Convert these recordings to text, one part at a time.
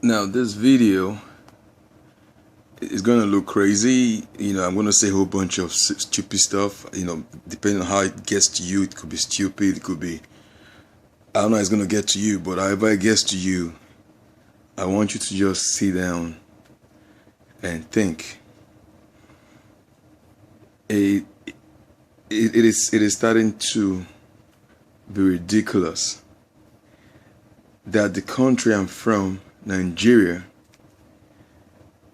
Now this video is gonna look crazy. I'm gonna say a whole bunch of stupid stuff. Depending on how it gets to you, it could be stupid. It could be, I don't know how it's gonna get to you, but however it gets to you, I want you to just sit down and think. It is starting to be ridiculous that the country I'm from, Nigeria,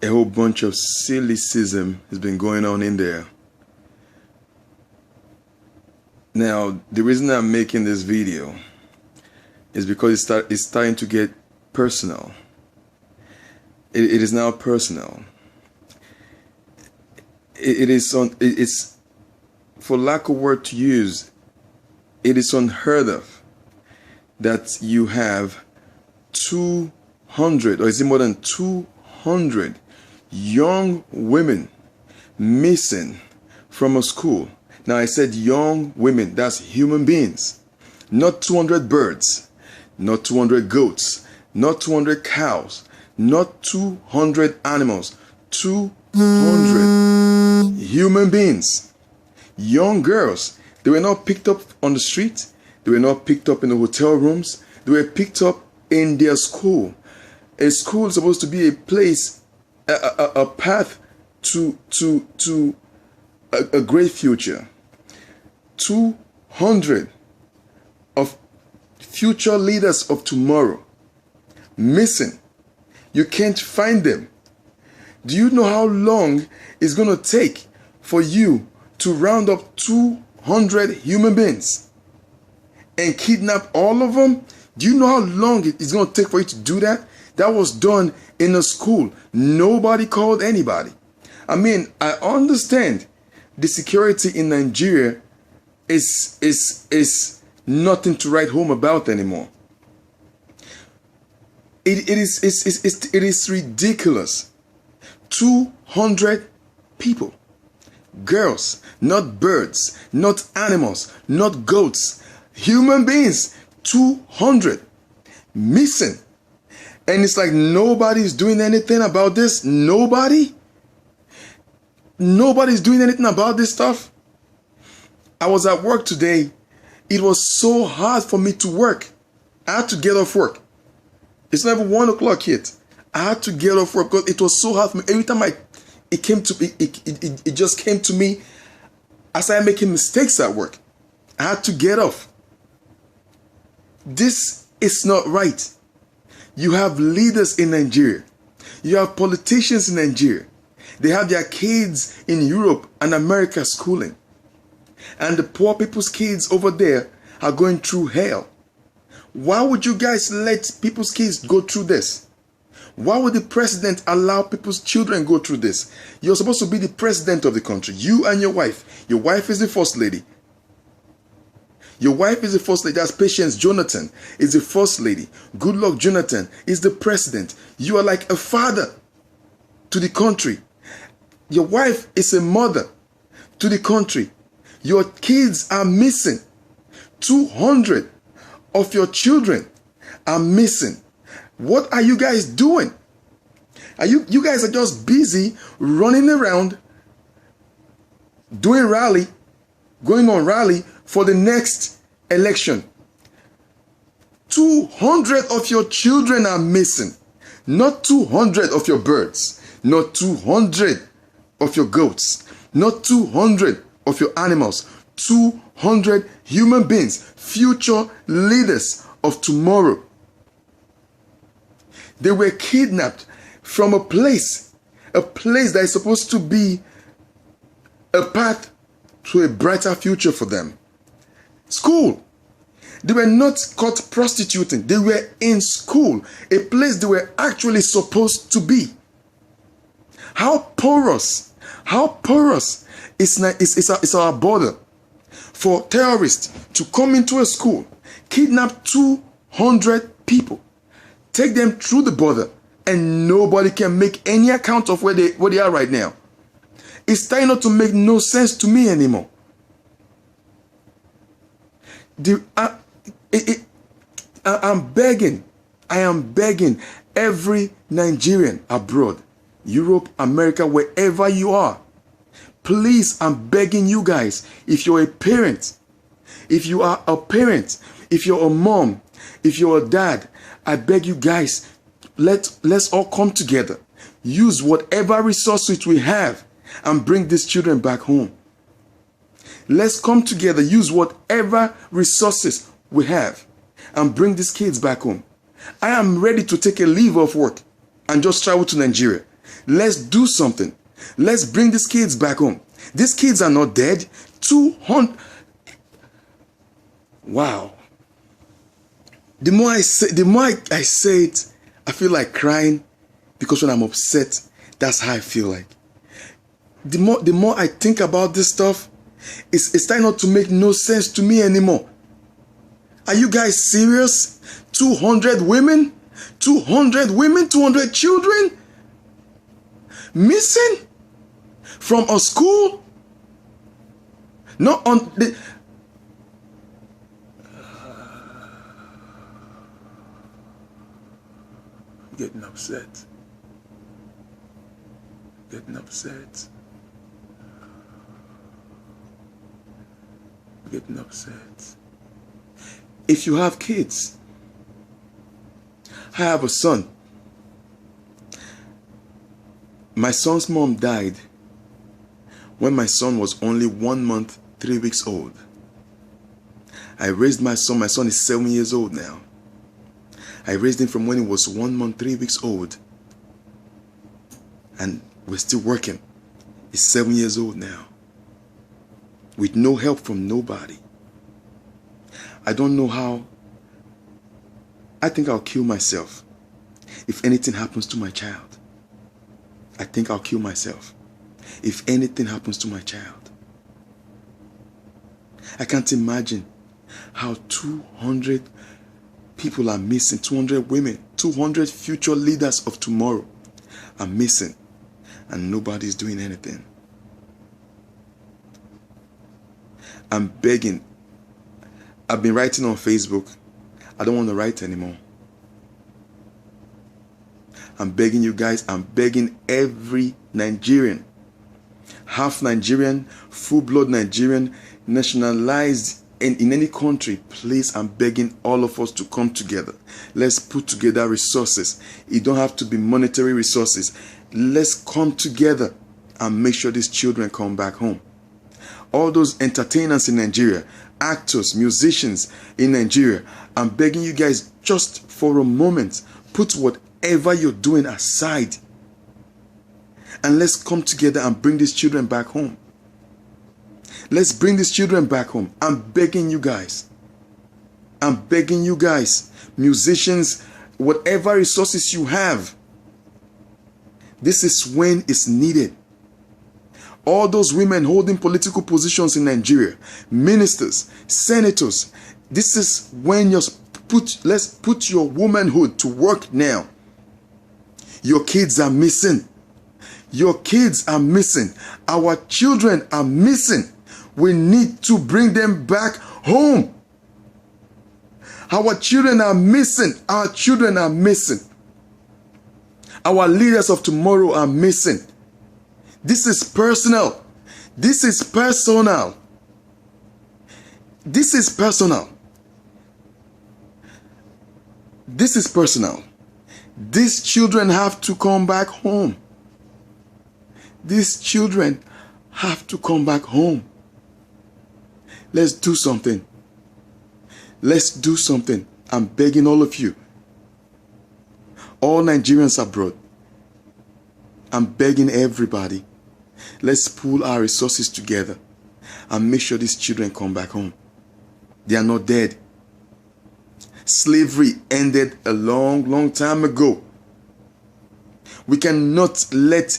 a whole bunch of sillyism has been going on in there. Now, the reason I'm making this video is because it's starting to get personal. It is now personal. It's, for lack of word to use, it is unheard of that you have 200, or is it more than 200 young women missing from a school. Now I said young women, that's human beings. Not 200 birds, not 200 goats, not 200 cows, not 200 animals, 200 human beings. Young girls. They were not picked up on the street. They were not picked up in the hotel rooms. They were picked up in their school. A school is supposed to be a place, a path to a great future. 200 of future leaders of tomorrow missing. You can't find them. Do you know how long it's going to take for you to round up 200 human beings and kidnap all of them? Do you know how long it's going to take for you to do that? That was done in a school. Nobody called anybody. I mean, I understand the security in Nigeria is nothing to write home about anymore. It is ridiculous. 200 people. Girls, not birds, not animals, not goats, human beings, 200 missing. And it's like nobody's doing anything about this. Nobody's doing anything about this stuff. I was at work today. It was so hard for me to work. I had to get off work. It's not even 1 o'clock yet. I had to get off work because it was so hard for me. Every time it just came to me, I started making mistakes at work. I had to get off. This is not right. You have leaders in Nigeria. You have politicians in Nigeria. They have their kids in Europe and America schooling. And the poor people's kids over there are going through hell. Why would you guys let people's kids go through this? Why would the president allow people's children go through this? You're supposed to be the president of the country. You and your wife. Your wife is the first lady. Your wife is the first lady. That's Patience Jonathan is the first lady. Goodluck Jonathan is the president. You are like a father to the country. Your wife is a mother to the country. Your kids are missing. 200 of your children are missing. What are you guys doing? You guys are just busy running around doing rally, going on rally for the next election. 200 of your children are missing. Not 200 of your birds, not 200 of your goats, not 200 of your animals. 200 human beings, future leaders of tomorrow. They were kidnapped from a place that is supposed to be a path to a brighter future for them. School. They were not caught prostituting. They were in school, a place they were actually supposed to be. How porous is our border for terrorists to come into a school, kidnap 200 people, take them through the border, and nobody can make any account of where they are right now. It's starting not to make no sense to me anymore. I'm begging I am begging every Nigerian abroad, Europe, America, wherever you are, please, I'm begging you guys, if you're a parent, if you are a parent, if you're a mom, if you're a dad, I beg you guys, let's all come together. Use whatever resources we have and bring these children back home. Let's come together, use whatever resources we have and bring these kids back home. I am ready to take a leave of work and just travel to Nigeria. Let's do something. Let's bring these kids back home. These kids are not dead. 200. Wow. The more I say it, I feel like crying, because when I'm upset, that's how I feel like. The more I think about this stuff, it's starting not to make no sense to me anymore. Are you guys serious? 200 women? 200 women? 200 children? Missing? From a school? Not on the... Getting upset. Getting upset. Getting upset. If you have kids, I have a son. My son's mom died when my son was only 1 month, 3 weeks old. I raised my son. My son is 7 years old now. I raised him from when he was 1 month, 3 weeks old. And we're still working. He's 7 years old now. With no help from nobody. I don't know how. I think I'll kill myself if anything happens to my child. I think I'll kill myself if anything happens to my child. I can't imagine how 200 people are missing, 200 women, 200 future leaders of tomorrow are missing, and nobody's doing anything. I'm begging. I've been writing on Facebook. I don't want to write anymore. I'm begging you guys. I'm begging every Nigerian, half Nigerian, full-blood Nigerian, nationalized in any country. Please, I'm begging all of us to come together. Let's put together resources. It don't have to be monetary resources. Let's come together and make sure these children come back home. All those entertainers in Nigeria, actors, musicians in Nigeria, I'm begging you guys, just for a moment, put whatever you're doing aside and let's come together and bring these children back home. Let's bring these children back home. I'm begging you guys. I'm begging you guys, musicians, whatever resources you have. This is when it's needed. All those women holding political positions in Nigeria, ministers, senators, this is when let's put your womanhood to work now. Your kids are missing. Your kids are missing. Our children are missing. We need to bring them back home. Our children are missing. Our children are missing. Our leaders of tomorrow are missing. This is personal. This is personal. This is personal. This is personal. These children have to come back home. These children have to come back home. Let's do something. Let's do something. I'm begging all of you. All Nigerians abroad. I'm begging everybody. Let's pool our resources together and make sure these children come back home. They are not dead. Slavery ended a long, long time ago. We cannot let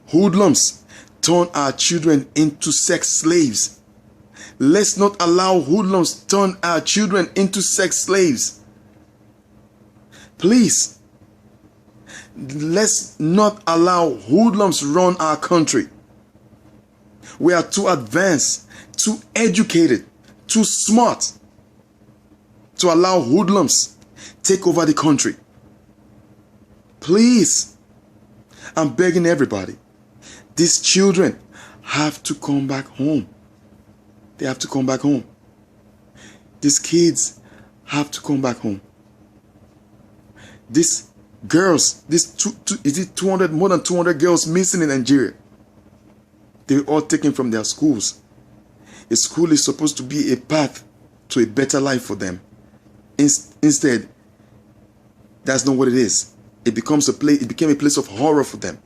hoodlums turn our children into sex slaves. Let's not allow hoodlums turn our children into sex slaves. Please. Let's not allow hoodlums run our country. We are too advanced, too educated, too smart to allow hoodlums take over the country. Please, I'm begging everybody. These children have to come back home. They have to come back home. These kids have to come back home. These girls, is it 200, more than 200 girls missing in Nigeria? They were all taken from their schools. A school is supposed to be a path to a better life for them. Instead, that's not what it is. It became a place of horror for them.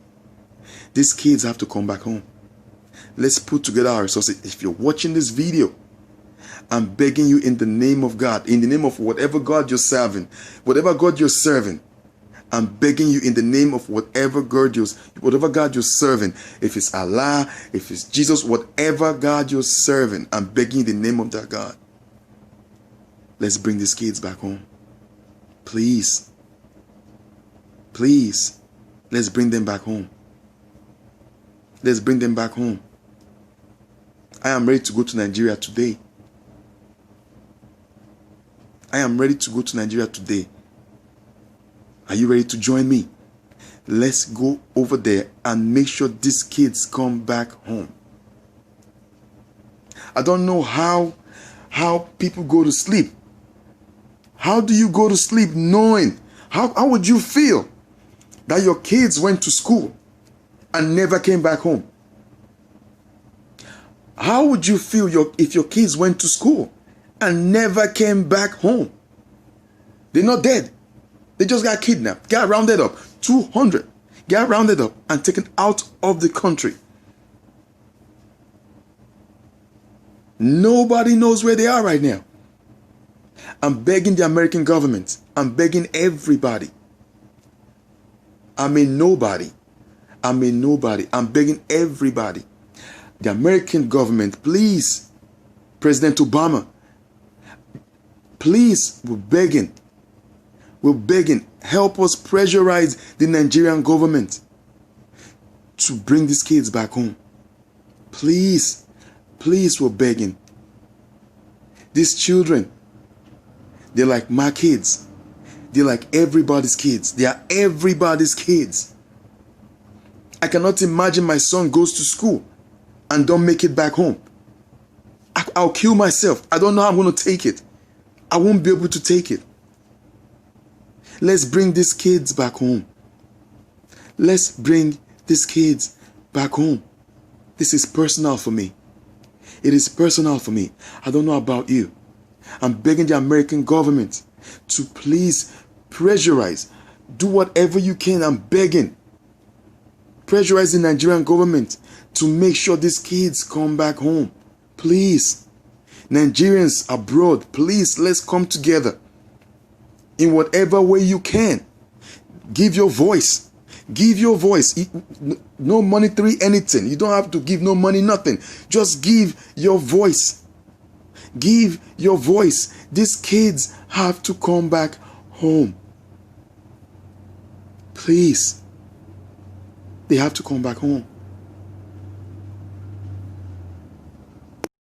These kids have to come back home. Let's put together our resources. If you're watching this video, I'm begging you in the name of God, in the name of whatever God you're serving, I'm begging you in the name of whatever God you're serving. If it's Allah, if it's Jesus, whatever God you're serving, I'm begging you in the name of that God. Let's bring these kids back home. Please. Please. Let's bring them back home. Let's bring them back home. I am ready to go to Nigeria today. I am ready to go to Nigeria today. Are you ready to join me? Let's go over there and make sure these kids come back home. I don't know how people go to sleep. How do you go to sleep knowing? How would you feel that your kids went to school and never came back home? How would you feel if your kids went to school and never came back home? They're not dead. They just got kidnapped, got rounded up. 200 got rounded up and taken out of the country. Nobody knows where they are right now. I'm begging the American government. I'm begging everybody. I'm nobody. I'm begging everybody. The American government, please. President Obama, please, we're begging. Help us pressurize the Nigerian government to bring these kids back home. Please, we're begging. These children, they're like my kids. They're like everybody's kids. They are everybody's kids. I cannot imagine my son goes to school and don't make it back home. I'll kill myself. I don't know how I'm going to take it. I won't be able to take it. Let's bring these kids back home. Let's bring these kids back home. This is personal for me. It is personal for me. I don't know about you. I'm begging the American government to please pressurize. Do whatever you can. I'm begging. Pressurize the Nigerian government to make sure these kids come back home. Please. Nigerians abroad, please, let's come together. In whatever way you can. Give your voice. Give your voice. No monetary anything. You don't have to give no money, nothing. Just give your voice. Give your voice. These kids have to come back home. Please. They have to come back home.